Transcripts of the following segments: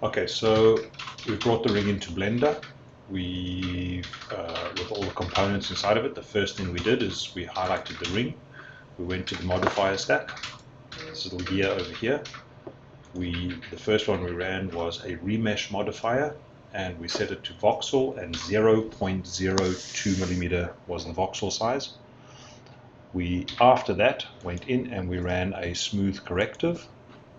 Okay, so we brought the ring into Blender. We, with all the components inside of it, the first thing we did is we highlighted the ring. We went to the modifier stack, this little gear over here. The first one we ran was a remesh modifier, and we set it to voxel, and 0.02 millimeter was the voxel size. We, after that, went in and we ran a smooth corrective.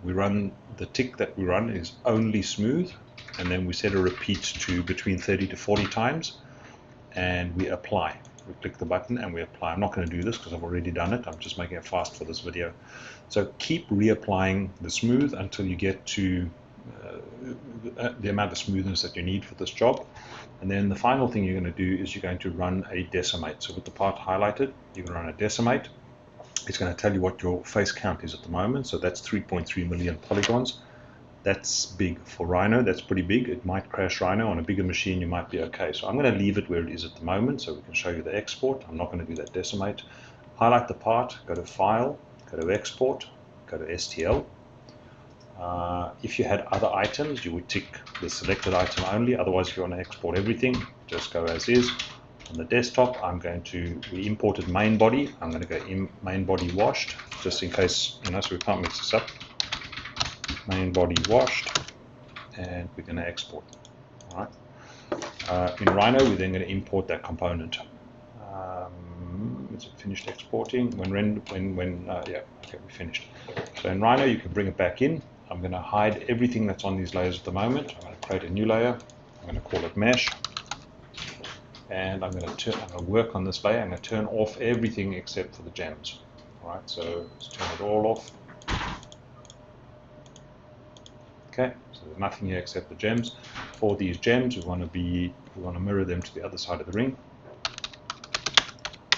We run, the tick that we run is only smooth, and then we set a repeat to between 30 to 40 times, and we apply. We click the button and we apply. I'm not going to do this because I've already done it. I'm just making it fast for this video. So keep reapplying the smooth until you get to the amount of smoothness that you need for this job. And then the final thing you're going to do is you're going to run a decimate. So with the part highlighted, you're going to run a decimate. It's going to tell you what your face count is at the moment. So that's 3.3 million polygons. That's big for Rhino. That's pretty big. It might crash Rhino. On a bigger machine, you might be okay. So I'm going to leave it where it is at the moment so we can show you the export. I'm not going to do that decimate. Highlight the part, go to File, go to Export, go to STL. If you had other items, you would tick the selected item only. Otherwise, if you want to export everything, just go as is. On the desktop, we imported main body. I'm going to go in main body washed, just in case, so we can't mix this up. Main body washed, and we're going to export. All right. In Rhino, we're then going to import that component. Is it finished exporting? Yeah, okay, we finished. So in Rhino, you can bring it back in. I'm going to hide everything that's on these layers at the moment. I'm going to create a new layer. I'm going to call it mesh. And I'm going to work on this layer. I'm going to turn off everything except for the gems. All right, so let's turn it all off. Okay, so there's nothing here except the gems. For these gems, we want to mirror them to the other side of the ring.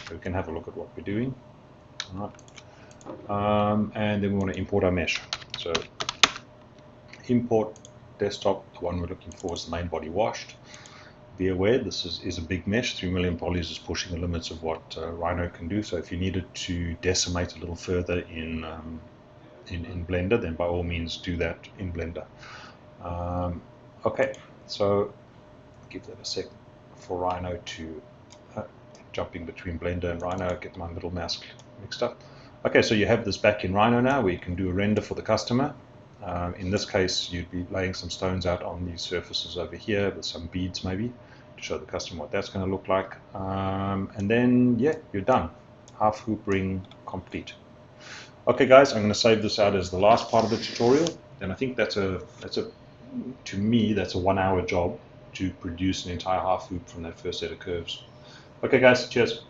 So we can have a look at what we're doing. All right. And then we want to import our mesh. So import desktop, the one we're looking for is the main body washed. Be aware this is a big mesh. 3 million polys is pushing the limits of what Rhino can do. So if you needed to decimate a little further in Blender, then by all means do that in Blender. Okay, so give that a sec for Rhino to jumping between Blender and Rhino, get my little mouse mixed up. Okay, so you have this back in Rhino now where you can do a render for the customer. In this case, you'd be laying some stones out on these surfaces over here with some beads maybe to show the customer what that's going to look like. And then, yeah, you're done. Half hoop ring complete. Okay, guys, I'm going to save this out as the last part of the tutorial. And I think to me, that's a 1 hour job to produce an entire half hoop from that first set of curves. Okay, guys, cheers.